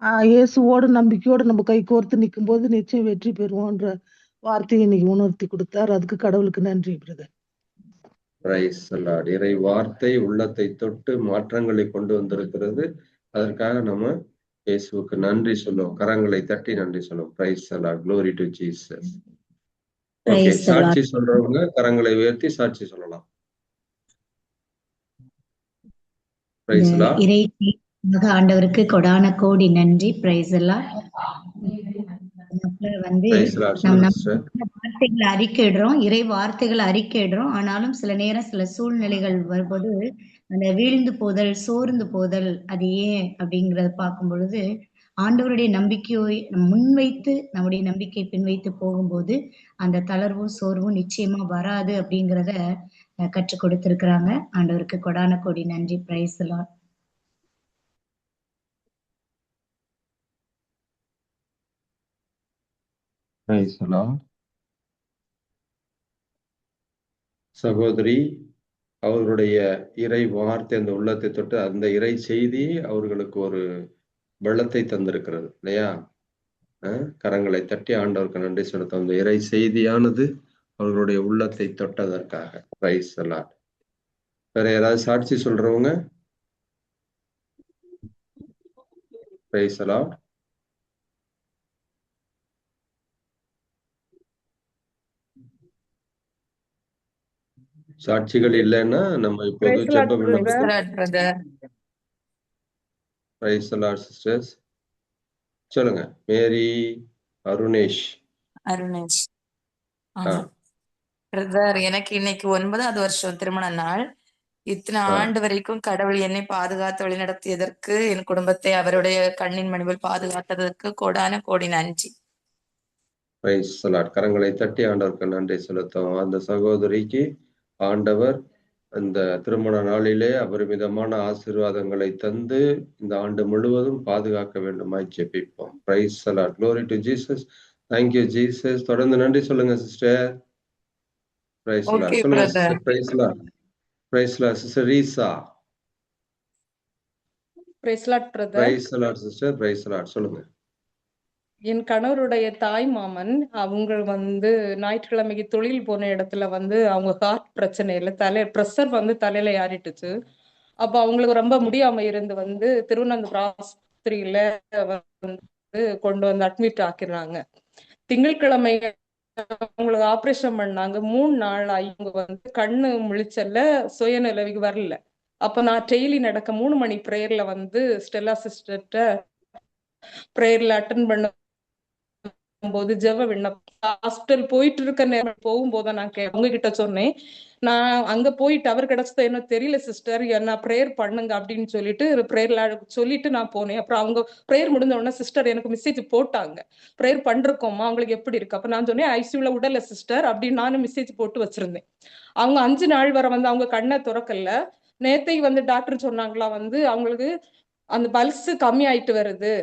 இயேசுவோடு நம்பிக்கையோடு நம்ம கை கோர்த்து நிற்கும் போது நிச்சயம் வெற்றி பெறுவோன்ற வார்த்தையை இன்னைக்கு உணர்த்தி கொடுத்தார். அதுக்கு கடவுளுக்கு நன்றி பிரதர். Praise the Lord. இறை வார்த்தை உள்ளத்தை தொட்டு மாற்றங்களை கொண்டு வந்திருக்கிறது. அதற்காக நம்ம இயேசுவுக்கு நன்றி சொல்லுவோம். கரங்களை தட்டி நன்றி சொல்லுவோம். Price the Lord. glory to Jesus. Okay, சாட்சி சொல்றவங்க கரங்களை உயர்த்தி சாட்சி சொல்லலாம். Price the Lord. இறை ஆண்டவருக்கு கொடான கோடி நன்றி. Price the Lord. வந்து வார்த்தைகளை அறிக்கையிடுறோம், இறை வார்த்தைகளை அறிக்கையிடுறோம். ஆனாலும் சில நேரம் சில சூழ்நிலைகள் வரும்போது அந்த வீழ்ந்து போதல், சோர்ந்து போதல், அது ஏன் அப்படிங்கறத பார்க்கும் பொழுது ஆண்டவருடைய நம்பிக்கையை முன்வைத்து நம்முடைய நம்பிக்கை பின்வைத்து போகும்போது அந்த தளர்வும் சோர்வும் நிச்சயமா வராது அப்படிங்கிறத கற்றுக் கொடுத்திருக்கிறாங்க. ஆண்டவருக்கு கொடான கோடி நன்றி. Price the Lord. சகோதரி அவர்களுடைய இறை வார்த்தை அந்த உள்ளத்தை தொட்டு அந்த இறை செய்தி அவர்களுக்கு ஒரு வெள்ளத்தை தந்திருக்கிறது இல்லையா? கரங்களை தட்டி ஆண்டவருக்கு நன்றி செலுத்தும். அந்த இறை செய்தியானது அவர்களுடைய உள்ளத்தை தொட்டதற்காக. Price the Lord. வேற யாராவது சாட்சி சொல்றவங்க? Price the Lord. சாட்சிகள் இல்லைன்னா நம்ம இப்போது ஜெப விண்ணப்பம். Price the Lord sisters. சொல்லுங்க. மேரி அருணேஷ். பிரதர், எனக்கு இன்னைக்கு 9வது வருஷம் திருமண நாள். இத்தனை ஆண்டு வரைக்கும் கடவுள் என்னை பாதுகாத்து வழிநடத்தியதற்கு, என் குடும்பத்தை அவருடைய கண்ணின் மணிவில் பாதுகாத்ததற்கு கோடான கோடி நன்றி. Price the Lord. கரங்களை தட்டி ஆண்டவருக்கு நன்றி செலுத்தும். அந்த சகோதரிக்கு ஆண்டவர் அந்த திருமண நாளிலே அபரிமிதமான ஆசீர்வாதங்களை தந்து இந்த ஆண்டு முழுவதும் பாதுகாக்க வேண்டுமாய் ஜெபிப்போம். Praise the Lord. glory to Jesus. thank you Jesus. தொடர்ந்து நன்றி சொல்லுங்க சிஸ்டர். Praise the Lord. சொல்லுங்க sister. Praise the Lord. Praise the Lord sister Reesa. Praise the Lord brother. Praise the Lord sister. Praise the Lord. சொல்லுங்க. என் கணவருடைய தாய் மாமன் அவங்க ஞாயிற்றுக்கிழமைக்கு தொழில் போன இடத்துல அவங்க ஹார்ட் பிரச்சனையில பிரஷர் தலையில ஏறிட்டுச்சு. அப்ப அவங்களுக்கு ரொம்ப முடியாம இருந்து திருவனந்தபுரம் ஆஸ்பத்திரியில கொண்டு அட்மிட் ஆக்கிடுறாங்க. திங்கட்கிழமை அவங்களுக்கு ஆபரேஷன் பண்ணாங்க. 3 நாள் அவங்க கண்ணு முழிச்சல்ல, சுயநிலைக்கு வரல. அப்ப நான் டெய்லி நடக்க 3 மணி பிரேயர்ல ஸ்டெல்லா சிஸ்டர்ட்ட பிரேயர்ல அட்டன் பண்ண போது ஜெப விண்ணப்பம் ஹாஸ்பிட்டல் போயிட்டு இருக்க நேரம் போகும்போது நான் உங்ககிட்ட சொன்னேன், நான் அங்க போய் டவர் கிடைச்சது என்ன தெரியல சிஸ்டர், என்ன ப்ரேயர் பண்ணுங்க அப்படின்னு சொல்லிட்டு ப்ரேயர்ல சொல்லிட்டு நான் போனேன். அப்புறம் அவங்க ப்ரேயர் முடிஞ்ச உடனே சிஸ்டர் எனக்கு மெசேஜ் போட்டாங்க, ப்ரேயர் பண்றோமா அவங்களுக்கு எப்படி இருக்கு. அப்ப நான் சொன்னேன் ஐசியூல உடல சிஸ்டர் அப்படின்னு நானும் மெசேஜ் போட்டு வச்சிருந்தேன். அவங்க 5 நாள் வரை அவங்க கண்ணை திறக்கல. நேத்தைக்கு டாக்டர் சொன்னாங்களா அவங்களுக்கு அந்த பல்ஸ் கம்மி ஆயிட்டு வருது,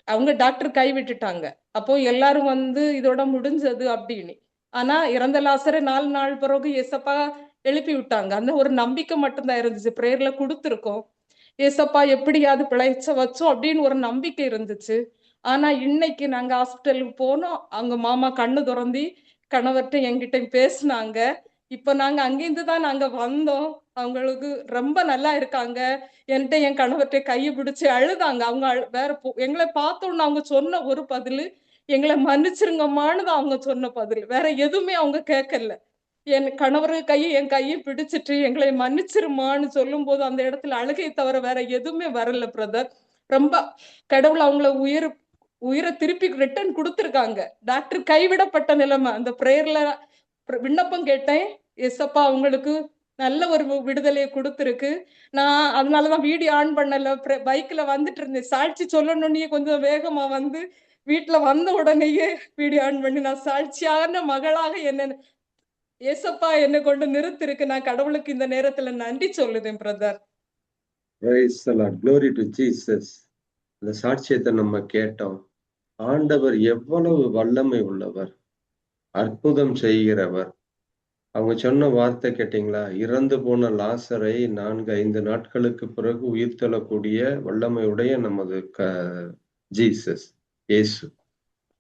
அவங்க டாக்டர் கை விட்டுட்டாங்க. அப்போ எல்லாரும் இதோட முடிஞ்சது அப்படின்னு. ஆனா இறந்த லாசரை 4 நாள் பிறகு ஏசப்பா எழுப்பி விட்டாங்க. அந்த ஒரு நம்பிக்கை மட்டும்தான் இருந்துச்சு. பிரேயர்ல கொடுத்துருக்கோம், ஏசப்பா எப்படியாவது பிழைச்ச வச்சோம் அப்படின்னு ஒரு நம்பிக்கை இருந்துச்சு. ஆனா இன்னைக்கு நாங்க ஹாஸ்பிட்டலுக்கு போனோம். அவங்க மாமா கண்ணு திறந்தி கணவர்கிட்ட என்கிட்ட பேசினாங்க. இப்ப நாங்க அங்கிருந்து தான் நாங்க வந்தோம். அவங்களுக்கு ரொம்ப நல்லா இருக்காங்க. என்கிட்ட என் கணவர்கிட்ட கையை பிடிச்சு அழுதாங்க. அவங்க வேற எங்களை பார்த்தோன்னு அவங்க சொன்ன ஒரு பதில், எங்களை மன்னிச்சிருங்கம்மான்னு தான் அவங்க சொன்ன பதில். வேற எதுவுமே அவங்க கேட்கல. என் கணவர் என் கையை பிடிச்சிட்டு எங்களை மன்னிச்சிருமான்னு சொல்லும் போது அந்த இடத்துல அழுகை தவிர வேற எதுவுமே வரல பிரதர். ரொம்ப கடவுள் அவங்கள உயிரை திருப்பி ரிட்டர்ன் கொடுத்துருக்காங்க. டாக்டர் கைவிடப்பட்ட நிலைமை. அந்த பிரேயர்ல விண்ணப்பம் கேட்டேன், எஸ்அப்பா அவங்களுக்கு நல்ல ஒரு விடுதலையை கொடுத்துருக்கு. நான் அதனாலதான் வீடியோ ஆன் பண்ணல, பைக்ல வந்துட்டு இருந்தேன். சாட்சி சொல்லணும்னே கொஞ்சம் வேகமா வீட்டுல வந்த உடனேயே வீடியோ ஆன் பண்ணி நான் சாட்சியான மகளாக என்ன ஏசப்பா என்னை கொண்டு நிறுத்திருக்கு. நான் கடவுளுக்கு இந்த நேரத்துல நன்றி சொல்லுதேன் brother. Praise the Lord. Glory to Jesus. இந்த சாட்சியத்தை நம்ம கேட்டோம். ஆண்டவர் எவ்வளவு வல்லமை உள்ளவர், அற்புதம் செய்கிறவர். அவங்க சொன்ன வார்த்தை கேட்டீங்களா? இறந்து போன லாசரை 4-5 நாட்களுக்கு பிறகு உயிர் தள்ளக்கூடிய வல்லமையுடைய நமது ஜீசஸ், இயேசு.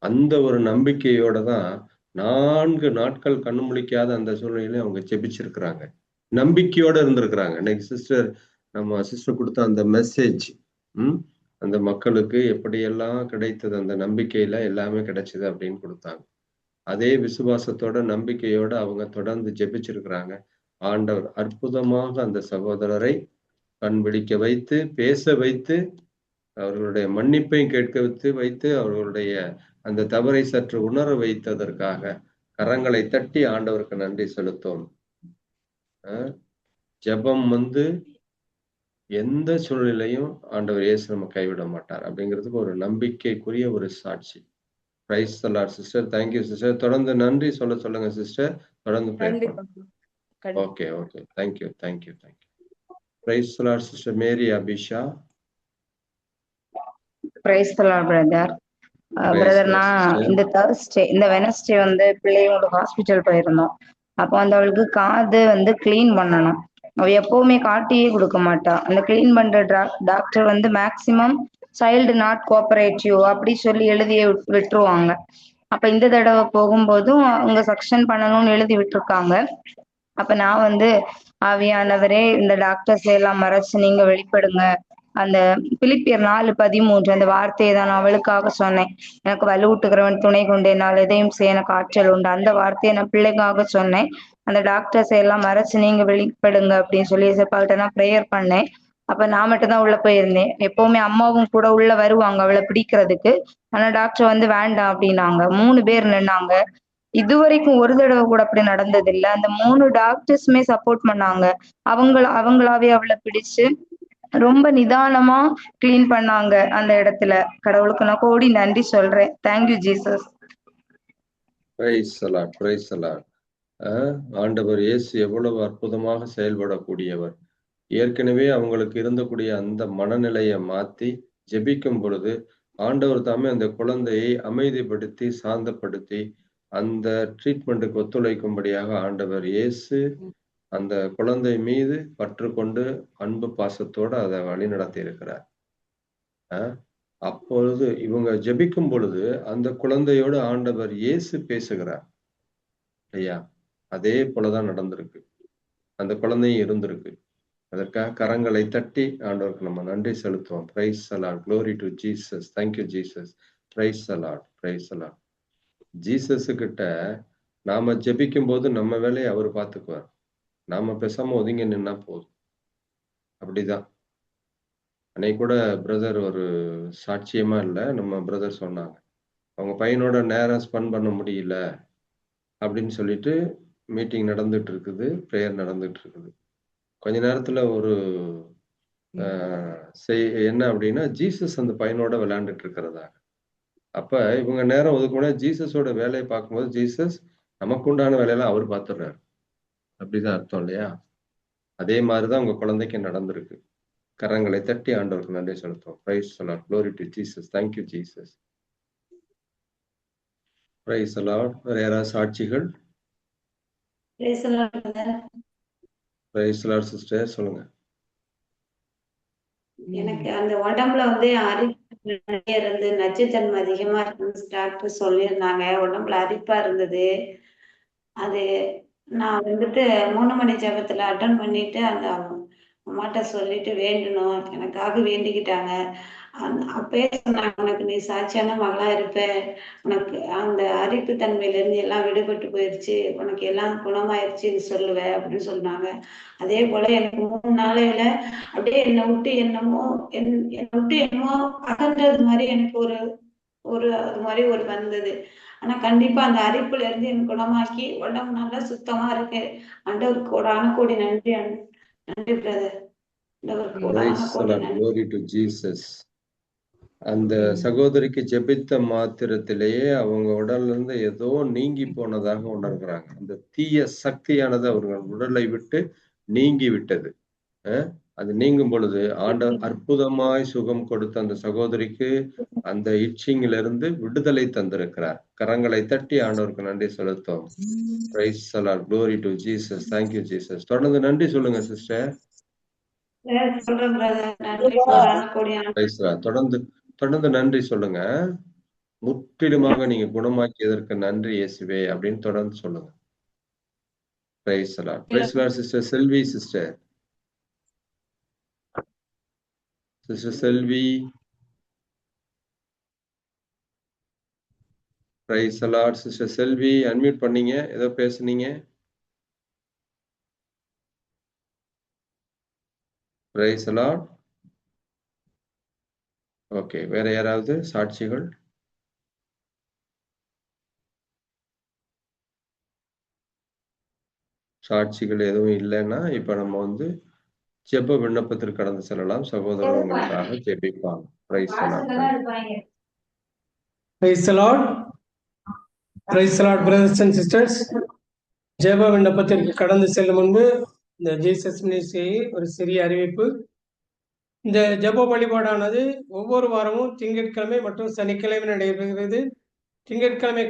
அந்த ஒரு நம்பிக்கையோட தான் 4 நாட்கள் கண்ணு முழிக்காத அந்த சூழ்நிலையில அவங்க ஜெபிச்சிருக்கிறாங்க. நம்பிக்கையோட இருந்திருக்கிறாங்க. இன்னைக்கு நம்ம சிஸ்டர் கொடுத்த அந்த மெசேஜ் அந்த மக்களுக்கு எப்படியெல்லாம் கிடைத்தது, அந்த நம்பிக்கையில எல்லாமே கிடைச்சது அப்படின்னு கொடுத்தாங்க. அதே விசுவாசத்தோட நம்பிக்கையோட அவங்க தொடர்ந்து ஜெபிச்சிருக்கிறாங்க. ஆண்டவர் அற்புதமாக அந்த சகோதரரை கண் விழிக்க வைத்து, பேச வைத்து, அவர்களுடைய மன்னிப்பையும் கேட்க வைத்து அவர்களுடைய அந்த தவறை சற்று உணர வைத்ததற்காக கரங்களை தட்டி ஆண்டவருக்கு நன்றி செலுத்தோம். ஜெபம் எந்த சூழ்நிலையும் ஆண்டவர் இயேசு நம்ம கைவிட மாட்டார் அப்படிங்கிறதுக்கு ஒரு நம்பிக்கைக்குரிய ஒரு சாட்சி. Praise the Lord sister. Thank you sister. தொடர்ந்து நன்றி சொல்லுங்க சிஸ்டர். தொடர்ந்து ப்ரே பண்ணுங்க. Okay. Thank you. Praise the Lord sister Mary Abisha. Praise the Lord brother. Brother, நான் இந்த வெனஸ்டே பிள்ளையோட ஹாஸ்பிட்டல் போயிருந்தோம். அப்போ அவளுக்கு காது கிளீன் பண்ணணும். அவ எப்பவுமே காட்டியே கொடுக்க மாட்டா. அந்த கிளீன் பண்ற doctor maximum child not cooperative அப்படி சொல்லி எழுதிய விட்டுருவாங்க. அப்ப இந்த தடவை போகும்போதும் அவங்க சக்ஷன் பண்ணணும்னு எழுதி விட்டுருக்காங்க. அப்ப நான் ஆவியானவரே, இந்த டாக்டர்ஸ் எல்லாம் மறைச்சு நீங்க வெளிப்படுங்க. அந்த பிலிப்பியர் 4:13 அந்த வார்த்தையை தான் நான் அவளுக்காக சொன்னேன். எனக்கு வலுவூட்டுகிறவன் துணை கொண்டு என்னால் எதையும் செய்ய எனக்கு ஆற்றல் உண்டு. அந்த வார்த்தையை நான் பிள்ளைக்காக சொன்னேன். அந்த டாக்டர்ஸ் எல்லாம் மறைச்சு நீங்க வெளிப்படுங்க அப்படின்னு சொல்லி இசப்பாகிட்ட நான் ப்ரேயர் பண்ணேன். அப்ப நான் மட்டும் தான் உள்ள போயிருந்தேன். எப்பவுமே அம்மாவும் கூட உள்ள வருவாங்க அவளை பிடிக்கிறதுக்கு. ஆனா டாக்டர் வேண்டாம் அப்படின்னாங்க. 3 பேர் நின்னாங்க. இதுவரைக்கும் ஒரு தடவை கூட அப்படி நடந்தது இல்ல. அந்த 3 டாக்டர்ஸுமே சப்போர்ட் பண்ணாங்க. அவங்களாவே அவளை பிடிச்சு ரொம்ப நிதானமா கிளீன் பண்ணாங்க அந்த இடத்துல. கடவுளுக்கு நான் கோடி நன்றி சொல்றேன். Thank you Jesus. Price the Lord. ஆண்டவர் இயேசு எவ்வளவு அற்புதமாக செயல்படக்கூடியவர். ஏற்கனவே அவங்களுக்கு இருந்தக்கூடிய அந்த மனநிலையை மாத்தி ஜெபிக்கும் பொழுது ஆண்டவர் தாமே அந்த குழந்தையை அமைதிப்படுத்தி சாந்தப்படுத்தி அந்த ட்ரீட்மெண்ட்டுக்கு ஒத்துழைக்கும்படியாக ஆண்டவர் இயேசு அந்த குழந்தை மீது பற்று கொண்டு அன்பு பாசத்தோட அதை வழி நடத்தி இருக்கிறார். அப்பொழுது இவங்க ஜெபிக்கும் பொழுது அந்த குழந்தையோடு ஆண்டவர் இயேசு பேசுகிறார் ஐயா. அதே போலதான் நடந்திருக்கு. அந்த குழந்தையும் இருந்திருக்கு. அதற்காக கரங்களை தட்டி ஆண்டவருக்கு நம்ம நன்றி செலுத்துவோம். Price the Lord. Glory to Jesus. Thank you Jesus. Price the Lord. Jesus கிட்ட நாம ஜெபிக்கும் போது நம்ம வேலையை அவர் பார்த்துக்குவார். நாம பேசாம ஒதுங்கி நின்னா போதும். அப்படிதான். அன்னைக்கு கூட பிரதர் ஒரு சாட்சியமா இல்லை, நம்ம பிரதர் சொன்னாங்க, அவங்க பையனோட நேரம் ஸ்பெண்ட் பண்ண முடியல அப்படின்னு சொல்லிட்டு மீட்டிங் நடந்துட்டு இருக்குது, ப்ரேயர் நடந்துட்டு இருக்குது. கொஞ்ச நேரத்துல ஒரு என்ன அப்படின்னா ஜீசஸ் அந்த பையனோட விளையாண்டுட்டு இருக்கிறதா. அப்ப இவங்க நேரம் ஒதுக்கணும். ஜீசஸோட வேலையை பார்க்கும்போது ஜீசஸ் நமக்கு உண்டான வேலையெல்லாம் அவர் பார்த்துடுறாரு. அப்படிதான் அர்த்தம் இல்லையா? அதே மாதிரிதான் உங்க குழந்தைக்கு நடந்திருக்கு. கரங்களை தட்டி ஆண்டவருக்கு நன்றி செலுத்துவோம். Price the Lord. Glory to Jesus. Thank you Jesus. Price the Lord. வேற யாராவது சாட்சிகள்? பிரைஸ் தி லார்ட் சிஸ்டர், சொல்லுங்க. எனக்கு அந்த உடம்புல அரிப்பு இருந்து நச்சுத்தன்மை அதிகமா இருக்குன்னு டாக்டர் சொல்லியிருந்தாங்க. உடம்புல அரிப்பா இருந்தது. அது நான் 3 மணி ஜெபத்துல அட்டன் பண்ணிட்டு அந்த அம்மாட்ட சொல்லிட்டு வேண்டணும், எனக்காக வேண்டிக்கிட்டாங்க. அப்பயே சொன்னாங்க, உனக்கு நீ சாட்சியான மகளா இருப்ப, உனக்கு அந்த அரிப்பு தன்மையில இருந்து எல்லாம் விடுபட்டு போயிருச்சு, உனக்கு எல்லாம் குணமாயிருச்சுன்னு சொல்லுவ அப்படின்னு சொன்னாங்க. அதே போல எனக்கு 3 நாளையில அப்படியே என்னை விட்டு என்னமோ அகன்றது மாதிரி எனக்கு அது மாதிரி வந்தது. ஆனா கண்டிப்பா அந்த அரிப்புல இருந்து எனக்கு குணமாக்கி உடம்பு நல்லா சுத்தமா இருக்கு. ஆண்டவருக்கு கோடி நன்றி. நன்றி பிரதர். அந்த சகோதரிக்கு ஜெபித்த மாத்திரத்திலேயே அவங்க உடல்ல இருந்து ஏதோ நீங்கி போனதாக உணர்கிறாங்க. அந்த தீய சக்தியானது அவர்கள் உடலை விட்டு நீங்கி விட்டது. அது நீங்கும் பொழுது ஆண்டவர் அற்புதமாய் சுகம் கொடுத்த அந்த சகோதரிக்கு அந்த இச்சிங்ல இருந்து விடுதலை தந்திருக்கிறார். கரங்களை தட்டி ஆண்டவருக்கு நன்றி செலுத்தும். Price the Lord. Glory to Jesus. Thank you Jesus. தொடர்ந்து நன்றி சொல்லுங்க சிஸ்டர். தொடர்ந்து நன்றி சொல்லுங்க. முற்றிலுமாக நீங்க குணமாக்கியதற்கு நன்றி இயேசுவே அப்படின்னு தொடர்ந்து சொல்லுங்க. Price the Lord. Praise the Lord sister Selvi sister. Sister Selvi. Price the Lord sister Selvi. Unmute பண்ணீங்க, ஏதோ பேசுனீங்க. Price the Lord. ஓகே, வேற யாராவது சாட்சிகள்? சாட்சிகள் எதுவும் இல்லைன்னா இப்ப நம்ம வந்து ஜெப விண்ணப்பத்திற்கு கடந்து செல்லலாம். சகோதரர் உங்களுக்காக ஜெபிப்பாங்க. Praise the Lord. Praise the Lord. Praise the Lord, brothers and sisters. ஜெப விண்ணப்பத்திற்கு கடந்து செல்லும் முன்பு இந்த ஜீசஸ் மினிஸ்ட்ரி ஒரு சிறிய அறிவிப்பு. இந்த ஜெப வழிபாடானது ஒவ்வொரு வாரமும் திங்கட்கிழமை மற்றும் சனிக்கிழமை நடைபெறுகிறது. திங்கட்கிழமை